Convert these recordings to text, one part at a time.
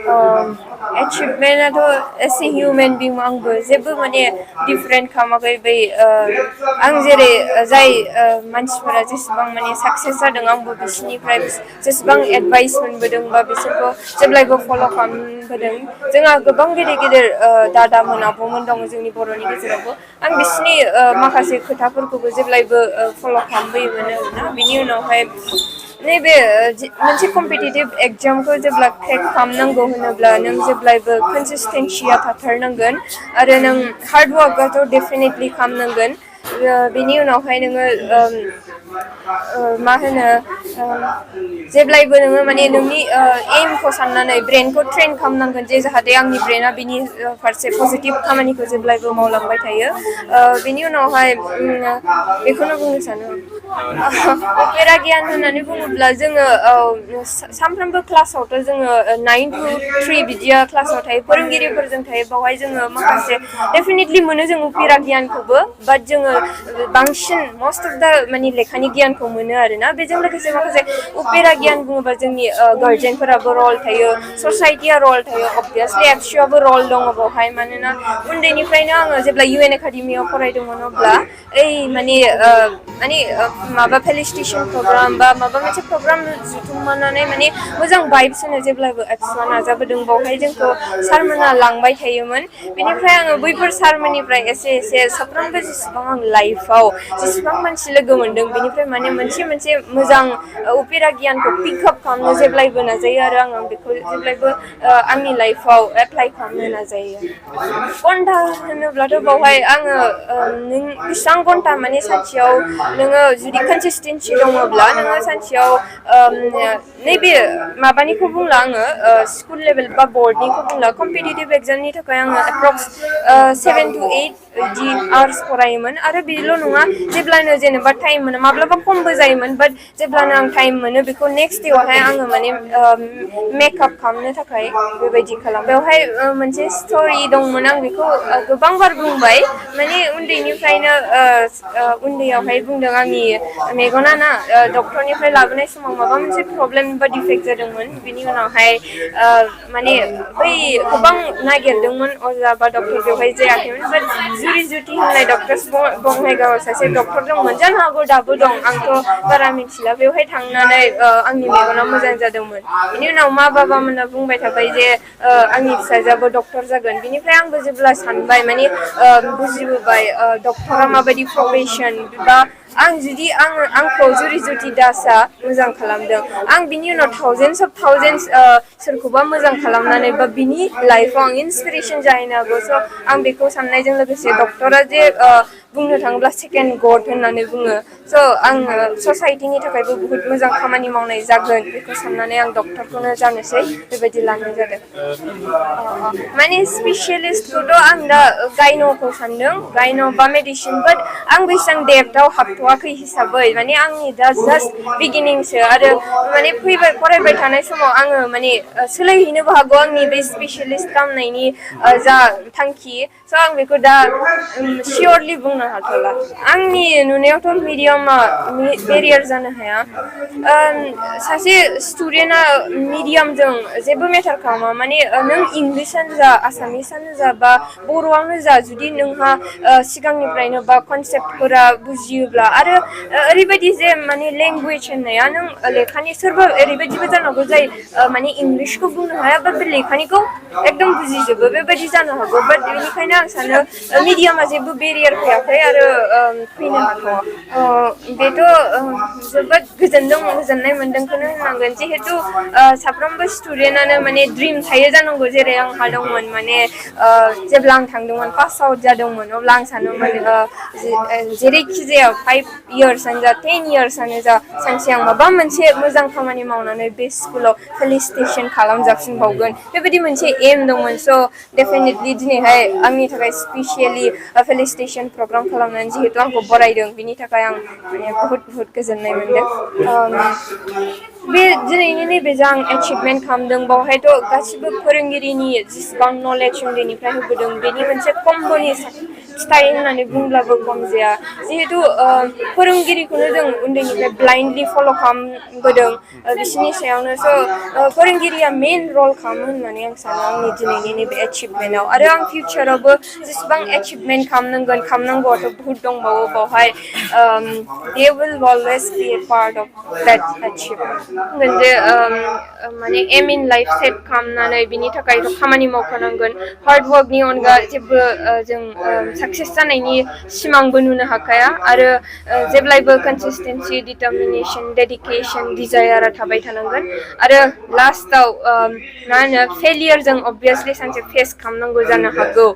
एचिभमेन्टआथ' एसे हिउमेन बिं आंबो जेबो माने डिफरेन्ट खालामाखै बै आं जेरै जाय मानसिफोरा जेसेबां माने साक्सेस जादों आंबो बिसोरनिफ्राय जेसेबां एडभाइस मोनबोदों बा बिसोरखौ जेब्लायबो फल' खालामबोदों जोंहा गोबां गेदेर गेदेर दादामोन आब'मोन दङ जोंनि बर'नि गेजेरावबो आं बिसोरनि माखासे खोथाफोरखौबो जेब्लायबो फल' खालामबोयोमोन आरोना बिनि उनावहाय नैबे मोनसे कम्पिटिटिभ एग्जामखौ जेब्ला क्रेक खालामनांगौ होनोब्ला नों जेब्लायबो कनसिसटेन्सिया थाथारनांगोन आरो नों हार्डवार्कआथ' डेफिनेटलि खालामनांगोन बिनि उनावहाय नोङो मा होनो जेब्लायबो नोङो माने नोंनि एमखौ साननानै ब्रेनखौ ट्रेन खालामनांगोन जे जाहाथे आंनि ब्रेना बिनि फारसे पजिटिभ खामानिखौ जेब्लायबो मावलांबाय थायो बिनि उनावहाय बेखौनो बुंनो सानो उफेरा गियान होननानै बुङोब्ला जोङो सानफ्रोमबो क्लासावथ' जोङो 9 to 3 बिदिया क्लासाव थायो फोरोंगिरिफोरजों थायो बावहाय जोङो माखासे डेफिनेटलि मोनो जों उफेरा गियानखौबो बाट जोङो बांसिन मस्ट अफ दा माने लेखानि गियानखौ मोनो आरोना बेजों लोगोसे माखासे उफेरा गियान बुङोबा जोंनि गार्जेनफोराबो रल थायो ससाइटिया रल थायो अबभियासलि एबसुआबो रल दङ बावहाय मानोना उन्दैनिफ्रायनो आङो जेब्ला इउ एन एकाडेमियाव फरायदोंमोन अब्ला ओइ माने माबा फेलिसिटेसन प्रग्राम बा माबा मोनसे प्रग्राम जुथुमनानै माने मोजां भाइब्स होनो जेब्लाबो एबसुआ नाजाबोदों बावहाय जोंखौ सारमोना लांबाय थायोमोन बेनिफ्राय आङो बैफोर सारमोननिफ्राय एसे एसे साफ्रोमबो जेसेबां आं लाइफआव जेसेबां मानसि लोगो मोनदों बेनिफ्राय माने मोनसे मोजां उफेरा गियानखौ पिकआप खालामनो जेब्लायबो नाजायो आरो आङो बेखौ जेब्लायबो आंनि लाइफआव एप्लाइ खालामनो नाजायो घन्टा होनोब्लाथ' बावहाय आङो नों बेसेबां घन्टा माने सानसेयाव नोङो जुदि कनसिसटेन्सि दङब्ला नोङो सानसेयाव नैबे माबानिखौ बुंला आङो स्कुल लेभेल बा बर्डनिखौ बुंला कम्पिटिटिभ एग्जामनि थाखाय आङो एप्रक्स 7 to 8 बिदि आवार्स फरायोमोन आरो बेल' नङा जेब्लानो जेनेबा टाइम मोनो माब्लाबा खमबो जायोमोन बाट जेब्लानो आं टाइम मोनो बेखौ नेक्स्ट देआवहाय आङो माने मेकआप खालामनो थाखाय बेबायदि खालामो बेवहाय मोनसे स्ट'रि दंमोन आं बेखौ गोबां बार बुंबाय माने उन्दैनिफ्रायनो उन्दैयावहाय बुंदों आंनि मेगना ना डक्टरनिफ्राय लाबोनाय समाव माबा मोनसे प्रब्लेम बा डिफेक्ट जादोंमोन बिनि उनावहाय माने बै गोबां नागिरदोंमोन अजा बा डक्टर बेवहाय जायाखैमोन बाट जुरि जुथि होननाय डक्टर बङाइगावआव सासे डक्टर दंमोन जानो हागौ दाबो दं आंथ' बारा मिथिला बेवहाय थांनानै आंनि मेगना मोजां जादोंमोन बिनि उनाव मा बाबामोना बुंबाय थाबाय जे आंनि फिसाजोआबो डक्टर जागोन बिनिफ्राय आंबो जेब्ला सानबाय माने बुजिबोबाय डक्टरा माबायदि प्रफेसन बा आं जुदि आंखौ जुरि जुथि दासआ मोजां खालामदों आं बिनि उनाव थावजेन्स अफ थावजेन्स सोरखौबा मोजां खालामनानै बा बिनि लाइफआव आं इन्सपिरेसन जाहैनो हागौ स' आं बेखौ साननायजों लोगोसे डक्टरा जे बुंनो थाङोब्ला सेकेन्ड गड होननानै बुङो स' आङो ससाइटिनि थाखायबो बुहुत मोजां खामानि मावनाय जागोन बेखौ साननानै आं डक्टरखौनो जानोसै बेबायदि लानाय जादों माने स्पेसियेलिस्टखौथ' आं दा गायन'खौ सानदों गायन' बा मेडिसिन बाट आं बेसेबां डेप्थआव हाबथ'वाखै हिसाबै माने आंनि दा जास्ट बिगिनिंसो आरो माने फरायबाय थानाय समाव आङो माने सोलायहैनोबो हागौ आंनि बे स्पेसियेलिस्ट खालामनायनि जा थांखि स' आं बेखौ दा सियरलि बुंनो हाथ'ला आंनि नुनायावथ' मिडियामा बेरियार जानो हाया सासे स्टुडेन्टआ मिडियामजों जेबो मेटार खालामा माने नों इंलिसानो जा आसामिसानो जा बा बर'आवनो जा जुदि नोंहा सिगांनिफ्रायनो बा कनसेप्टफोरा बुजियोब्ला आरो ओरैबायदि जे माने लेंगुवेज होननाया नों लेखानि सोरबा ओरैबायदिबो जानांगौ जाय माने इंलिसखौ बुंनो हाया बा बे लेखानिखौ एकदम बुजिजोबो बेबायदि जानो हागौ बाट बेनिखायनो आं सानो मिडियामा जेबो बेरियार फैयाखै आरो फैनो हाथ'वा बेथ' जोबोद गोजोननाय मोनदोंखौनो होननांगोन जिहेथु साफ्रोमबो स्टुडेन्टआनो माने ड्रिम थायो जानांगौ जेरै आंहा दंमोन माने जेब्ला आं थांदोंमोन पास आउट जादोंमोन अब्ला आं सानोमोन जेरैखि जाया 5 इयार्सआनो जा 10 इयार्सआनो जा सानसे आं माबा मोनसे मोजां खामानि मावनानै बे स्कुलाव फेलिसिटेसन खालामजाफिनबावगोन बेबायदि मोनसे एम दंमोन स' डेफिनेटलि दिनैहाय आंनि थाखाय स्पेसियेलि फेलिसिटेसन प्रग्राम खालामनानै जिहेतु आंखौ बरायदों बिनि थाखाय आं माने बुहुत गोजोननाय मोनदों बे दिनैनि नैबे जा आं एचिभमेन्ट खालामदों बावहायथ' गासिबो फोरोंगिरिनि जेसेबां नलेज उन्दैनिफ्राय होबोदों बेनि मोनसे स्टाइल होननानै बुंब्लाबो खम जाया जिहेतु फोरोंगिरिखौनो जों उन्दैनिफ्राय ब्लाइन्डलि फल' खालामबोदों बिसोरनि सायावनो स' फोरोंगिरिया मेन रल खालामो होननानै आं सानो आंनि दिनैनि नैबे एचिभमेन्टआव आरो आं फिउचारावबो जेसेबां एचिभमेन्ट खालामनांगौआथ' बुहुत दंबावो बावहाय they will always be a part of that achievement जे माने एम इन लाइफ सेट खालामनानै बिनि थाखायथ' खामानि मावखानांगोन हार्ड वर्कनि अनगा जेबो जों साक्सेस जानायनि सिमांबो नुनो हाखाया आरो जेब्लायबो कनसिस्टेन्सि डिटारमिनेसन डेडिकेसन डिजायारा थाबाय थानांगोन आरो लास्टाव मा होनो फेलियरजों अबभियासलि सानसे फेस खालामनांगौ जानो हागौ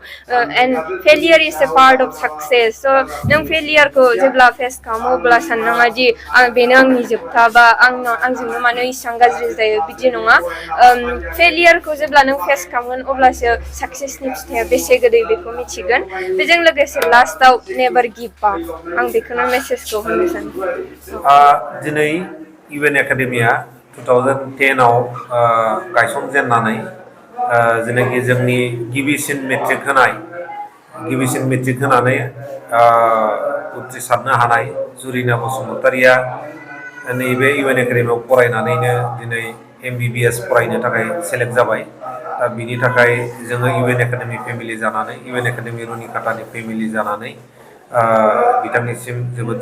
and failure is a part of success स' नों फेलियरखौ जेब्ला फेस खालामो अब्ला साननाङा दि बेनो आंनि जोबथा बा आंजोंनो मानो इसेबां गाज्रि जायो बिदि नङा फेलियरखौ जेब्ला नों फेस खालामगोन अब्लासो साक्सेसनि फिथाइया बेसे गोदै बेखौ मिथिगोन बेजों लोगोसे लास्टाव नेभार गिभ आप आं बेखौनो मेसेजखौ होनो सानो दिनै इउएन एकाडेमिया 2010 आव गायसनजेननानै जेनाखि जोंनि गिबिसिन मेट्रिक होनानै उथ्रिसारनो हानाय जुरिना बसुमतारिया नैबे इउएन एकाडेमियाव फरायनानैनो दिनै MBBS फरायनो थाखाय सेलेक्ट जाबाय बिनि थाखाय जोङो इउएन एकाडेमि फेमिलि जानानै इउएन एकाडेमि रुनिकाटानि फेमिलि जानानै बिथांनिसिम जोबोद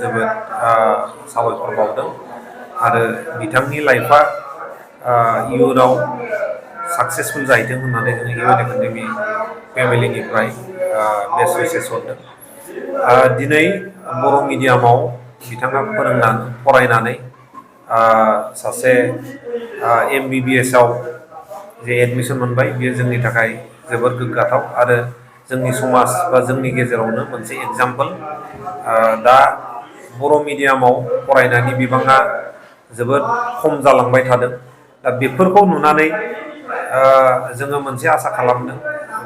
साबायखर बावदों आरो बिथांनि लाइफआ इयुनाव साक्सेसफुल जाहैथों होननानै जोङो इउएन एकाडेमि फेमिलिनिफ्राय बेस्ट उइसेस हरदों दिनै बर' मिडियामाव बिथाङा फरायनानै सासे MBBS आव जे एडमिसन मोनबाय बेयो जोंनि थाखाय जोबोद गोग्गाथाव आरो जोंनि समाज बा जोंनि गेजेरावनो मोनसे एग्जाम्पल दा बर' मिडियामाव फरायनायनि बिबाङा जोबोद खम जालांबाय थादों दा बेफोरखौ नुनानै जोङो मोनसे आसा खालामदों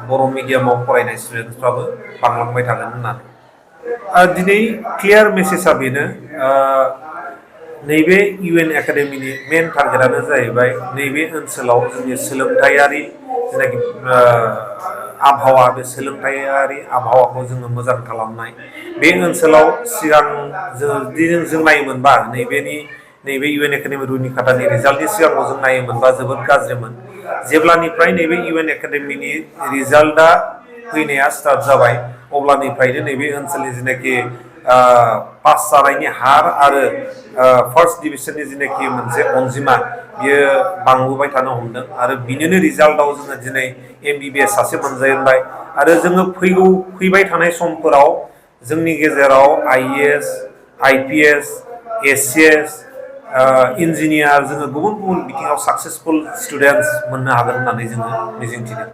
बर' मिडियामाव फरायनाय स्टुडेन्टसफ्राबो बांलांबाय थागोन होननानै दिनै क्लियार मेसेजआ बेनो नैबे इउएन एकाडेमिनि मेन टारगेटआनो जाहैबाय नैबे ओनसोलाव जोंनि सोलोंथायारि जेनाखि आबहावा बे सोलोंथायारि आबहावाखौ जोङो मोजां खालामनाय बे ओनसोलाव सिगां जों नायोमोनबा नैबे इउएन एकाडेमि रुनिकाटानि रिजाल्टनि सिगाङाव जों नायोमोनबा जोबोद गाज्रिमोन जेब्लानिफ्राय नैबे इउएन एकाडेमिनि रिजाल्टआ फैनाया स्टार्ट जाबाय अब्लानिफ्रायनो नैबे ओनसोलनि जेनाखि पास जानायनि हार आरो फार्स्ट डिभिजननि जेनाखि मोनसे अनजिमा बियो बांबोबाय थानो हमदों आरो बिनिनो रिजाल्टआव जोङो दिनै MBBS सासे मोनजेनबाय आरो जोङो फैबाय थानाय समफोराव जोंनि गेजेराव IAS IPS ACS इन्जिनियार जोङो गुबुन बिथिङाव साक्सेसफुल स्टुडेन्टस मोननो हागोन होननानै जोङो मिजिंथिदों